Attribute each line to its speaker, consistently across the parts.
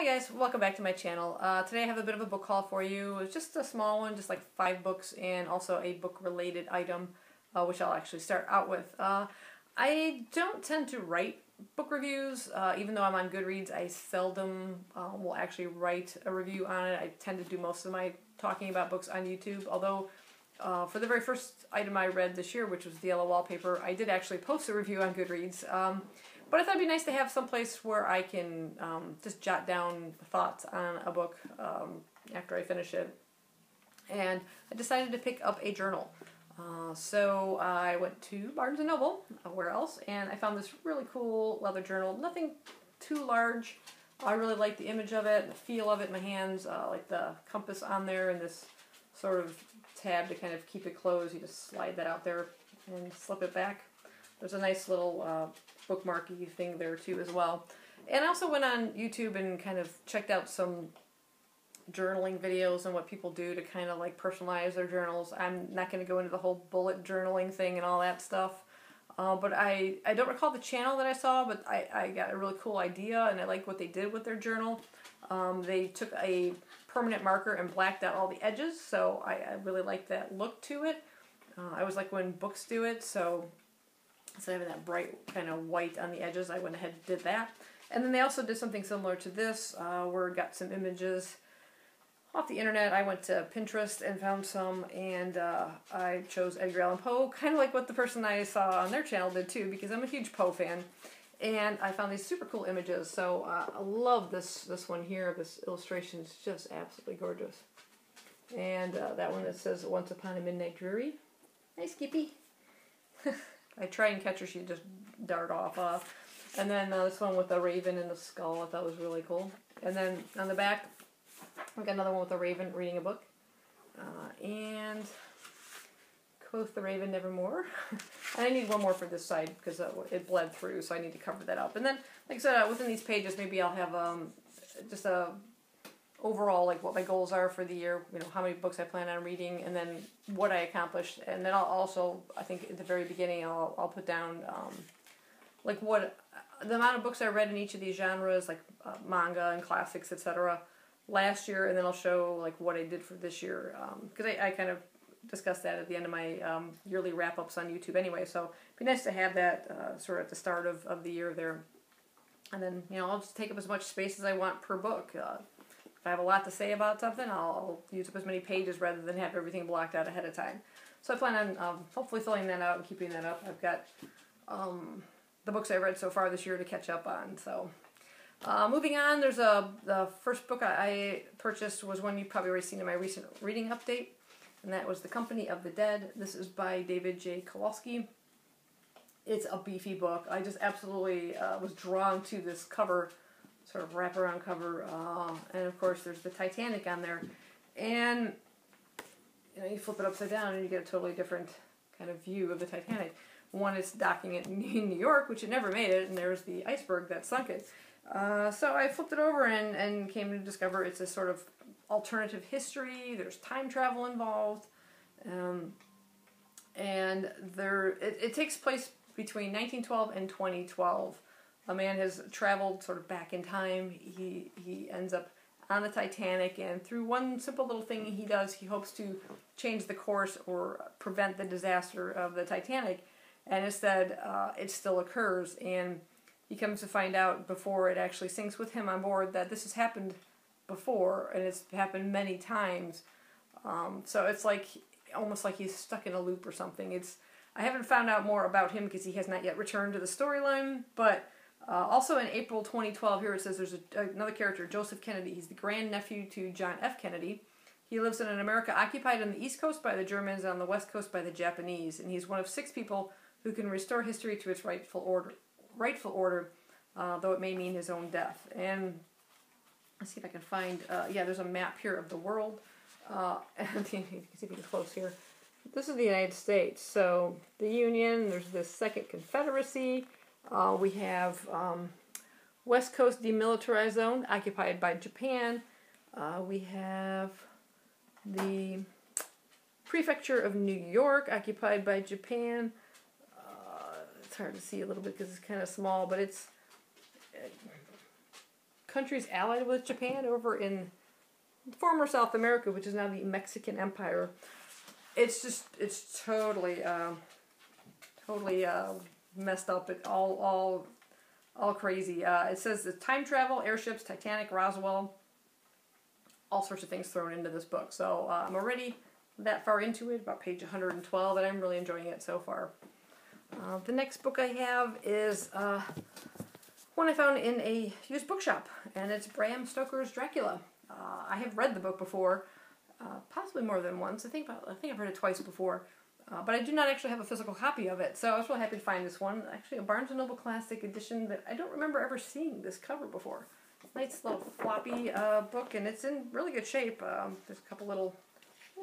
Speaker 1: Hi guys, welcome back to my channel. Today I have a bit of a book haul for you. It's just a small one, just like 5 books and also a book related item, which I'll actually start out with. I don't tend to write book reviews, even though I'm on Goodreads. I seldom will actually write a review on it. I tend to do most of my talking about books on YouTube, although for the very first item I read this year, which was The Yellow Wallpaper, I did actually post a review on Goodreads. But I thought it'd be nice to have some place where I can just jot down thoughts on a book after I finish it. And I decided to pick up a journal. So I went to Barnes & Noble, where else, and I found this really cool leather journal. Nothing too large. I really like the image of it, the feel of it in my hands, like the compass on there and this sort of tab to kind of keep it closed. You just slide that out there and slip it back. There's a nice little bookmarky thing there too as well. And I also went on YouTube and kind of checked out some journaling videos and what people do to kind of like personalize their journals. I'm not going to go into the whole bullet journaling thing and all that stuff. But I don't recall the channel that I saw, but I got a really cool idea and I like what they did with their journal. They took a permanent marker and blacked out all the edges, so I really like that look to it. I always like when books do it, so instead of having that bright kind of white on the edges, I went ahead and did that. And then they also did something similar to this, where I got some images off the internet. I went to Pinterest and found some, and I chose Edgar Allan Poe, kind of like what the person I saw on their channel did too, because I'm a huge Poe fan. And I found these super cool images, so I love this one here. This illustration is just absolutely gorgeous. And that one that says, "Once Upon a Midnight Dreary." Nice, Skippy. I try and catch her, she'd just dart off. And then this one with the raven and the skull, I thought was really cool. And then on the back, we got another one with a raven reading a book. And Quoth the Raven Nevermore. And I need one more for this side because it bled through, so I need to cover that up. And then, like I said, within these pages, maybe I'll have just a overall, like what my goals are for the year, you know, how many books I plan on reading, and then what I accomplished. And then I'll also, I think at the very beginning, I'll put down like what the amount of books I read in each of these genres, like manga and classics, etc. last year, and then I'll show like what I did for this year, because I kind of discussed that at the end of my yearly wrap-ups on YouTube anyway, so it'd be nice to have that sort of at the start of the year there. And then, you know, I'll just take up as much space as I want per book. If I have a lot to say about something, I'll use up as many pages rather than have everything blocked out ahead of time. So I plan on hopefully filling that out and keeping that up. I've got the books I read so far this year to catch up on. So moving on, there's the first book I purchased was one you've probably already seen in my recent reading update, and that was The Company of the Dead. This is by David J. Kowalski. It's a beefy book. I just absolutely was drawn to this cover, sort of wraparound cover, and of course there's the Titanic on there, and you know, you flip it upside down and you get a totally different kind of view of the Titanic. One is docking it in New York, which it never made it, and there's the iceberg that sunk it. So I flipped it over and came to discover it's a sort of alternative history. There's time travel involved, and it takes place between 1912 and 2012. A man has traveled sort of back in time. He ends up on the Titanic, and through one simple little thing he does, he hopes to change the course or prevent the disaster of the Titanic. And instead, it still occurs, and he comes to find out before it actually sinks with him on board that this has happened before, and it's happened many times. So it's like almost like he's stuck in a loop or something. I haven't found out more about him because he has not yet returned to the storyline, but also in April 2012, here it says there's another character, Joseph Kennedy. He's the grandnephew to John F. Kennedy. He lives in an America occupied on the East Coast by the Germans and on the West Coast by the Japanese, and he's one of 6 people who can restore history to its rightful order, though it may mean his own death. And let's see if I can find, yeah, there's a map here of the world, and you can see if you can close here. This is the United States, so the Union, there's this Second Confederacy. We have West Coast Demilitarized Zone, occupied by Japan. We have the Prefecture of New York, occupied by Japan. It's hard to see a little bit because it's kind of small, but it's countries allied with Japan over in former South America, which is now the Mexican Empire. It's totally messed up. It all crazy. It says the time travel, airships, Titanic, Roswell, all sorts of things thrown into this book. So I'm already that far into it, about page 112, and I'm really enjoying it so far. The next book I have is one I found in a used bookshop, and it's Bram Stoker's Dracula. I have read the book before, possibly more than once. I think I've read it twice before, but I do not actually have a physical copy of it, so I was really happy to find this one. Actually, a Barnes & Noble Classic edition that I don't remember ever seeing this cover before. Nice little floppy book, and it's in really good shape. There's a couple little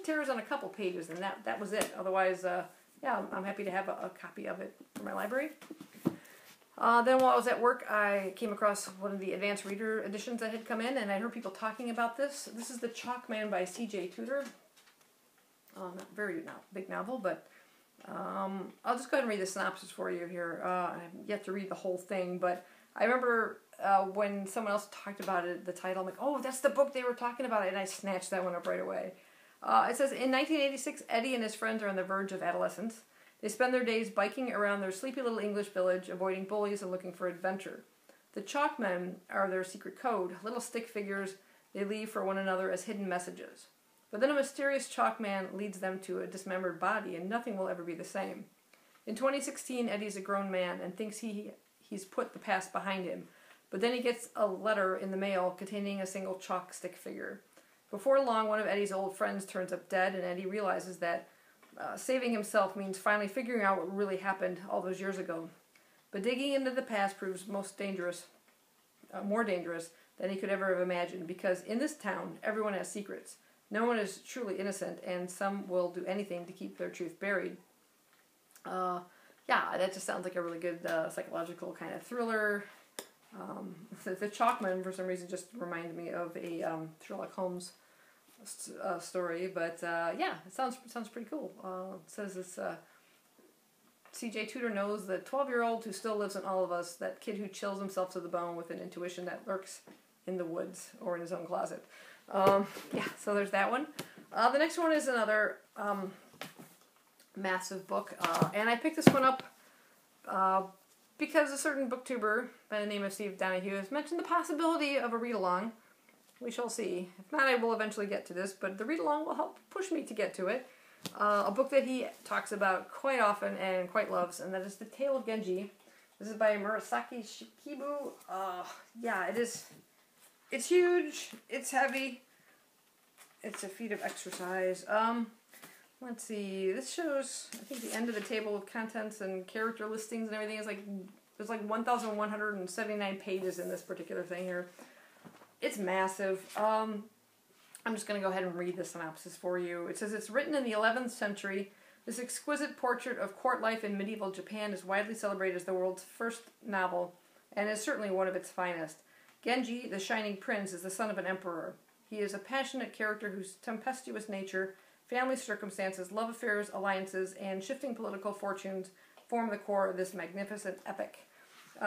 Speaker 1: tears on a couple pages, and that was it. Otherwise, yeah, I'm happy to have a copy of it for my library. Then while I was at work, I came across one of the advanced reader editions that had come in, and I heard people talking about this. This is The Chalk Man by C.J. Tudor. Not big novel, but I'll just go ahead and read the synopsis for you here. I haven't yet to read the whole thing, but I remember when someone else talked about it, the title, I'm like, oh, that's the book they were talking about, and I snatched that one up right away. It says, in 1986, Eddie and his friends are on the verge of adolescence. They spend their days biking around their sleepy little English village, avoiding bullies and looking for adventure. The Chalkmen are their secret code, little stick figures they leave for one another as hidden messages. But then a mysterious Chalkman leads them to a dismembered body, and nothing will ever be the same. In 2016, Eddie's a grown man and thinks he's put the past behind him, but then he gets a letter in the mail containing a single chalk stick figure. Before long, one of Eddie's old friends turns up dead, and Eddie realizes that saving himself means finally figuring out what really happened all those years ago. But digging into the past proves more dangerous than he could ever have imagined, because in this town, everyone has secrets. No one is truly innocent, and some will do anything to keep their truth buried. Yeah, that just sounds like a really good psychological kind of thriller. The Chalkman, for some reason, just reminded me of a Sherlock Holmes story, but yeah, it sounds pretty cool. It says it's C.J. Tudor knows the 12-year-old who still lives in all of us, that kid who chills himself to the bone with an intuition that lurks in the woods or in his own closet. Yeah, so there's that one. The next one is another massive book, and I picked this one up because a certain booktuber by the name of Steve Donahue has mentioned the possibility of a read-along. We shall see. If not, I will eventually get to this, but the read-along will help push me to get to it. A book that he talks about quite often and quite loves, and that is The Tale of Genji. This is by Murasaki Shikibu. Yeah, it is. It's huge. It's heavy. It's a feat of exercise. Let's see. This shows, I think, the end of the table of contents and character listings and everything. There's like 1,179 pages in this particular thing here. It's massive. I'm just going to go ahead and read the synopsis for you. It says, it's written in the 11th century. This exquisite portrait of court life in medieval Japan is widely celebrated as the world's first novel, and is certainly one of its finest. Genji, the Shining Prince, is the son of an emperor. He is a passionate character whose tempestuous nature, family circumstances, love affairs, alliances, and shifting political fortunes form the core of this magnificent epic.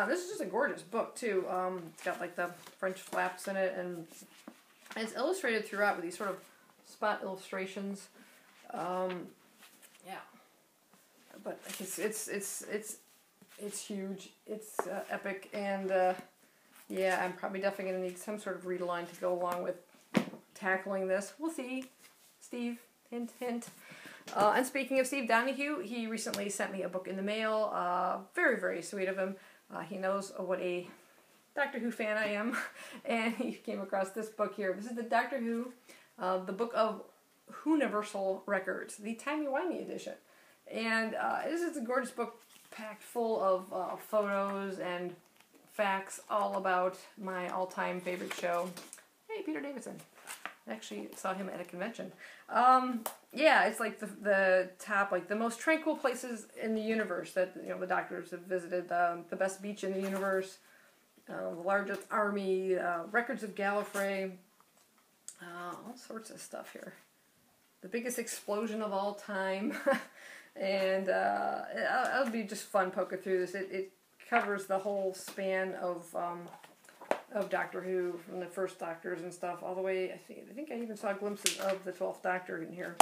Speaker 1: This is just a gorgeous book, too. It's got, like, the French flaps in it, and it's illustrated throughout with these sort of spot illustrations. Yeah. But it's huge. It's epic, and yeah, I'm probably definitely going to need some sort of read-along to go along with tackling this. We'll see. Steve, hint, hint. And speaking of Steve Donahue, he recently sent me a book in the mail. Very, very sweet of him. He knows what a Doctor Who fan I am, and he came across this book here. This is the Doctor Who, the Book of Whoniversal Records, the timey-wimey edition. And this is a gorgeous book packed full of photos and facts all about my all-time favorite show. Hey, Peter Davidson. I actually saw him at a convention. Yeah, it's like the top, like the most tranquil places in the universe that, you know, the doctors have visited. The best beach in the universe, the largest army, records of Gallifrey, all sorts of stuff here. The biggest explosion of all time. And it'll be just fun poking through this. It covers the whole span of of Doctor Who, from the first Doctors and stuff, all the way, I think I even saw glimpses of the 12th Doctor in here.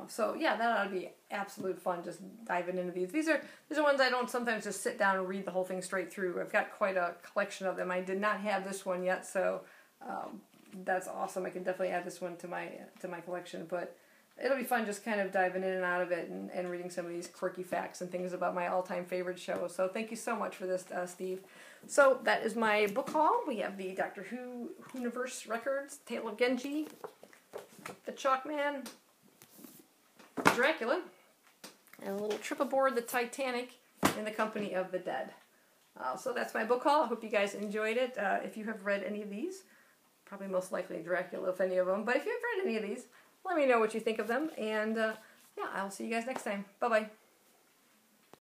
Speaker 1: So yeah, that ought to be absolute fun, just diving into these. These are ones I don't sometimes just sit down and read the whole thing straight through. I've got quite a collection of them. I did not have this one yet, so that's awesome. I can definitely add this one to my collection, but it'll be fun just kind of diving in and out of it and reading some of these quirky facts and things about my all-time favorite show. So thank you so much for this, Steve. So that is my book haul. We have the Doctor Who Universe Records, Tale of Genji, The Chalkman, Dracula, and a little trip aboard the Titanic in the company of the dead. So that's my book haul. I hope you guys enjoyed it. If you have read any of these, probably most likely Dracula, if any of them, but if you've read any of these, let me know what you think of them, and yeah, I'll see you guys next time. Bye-bye.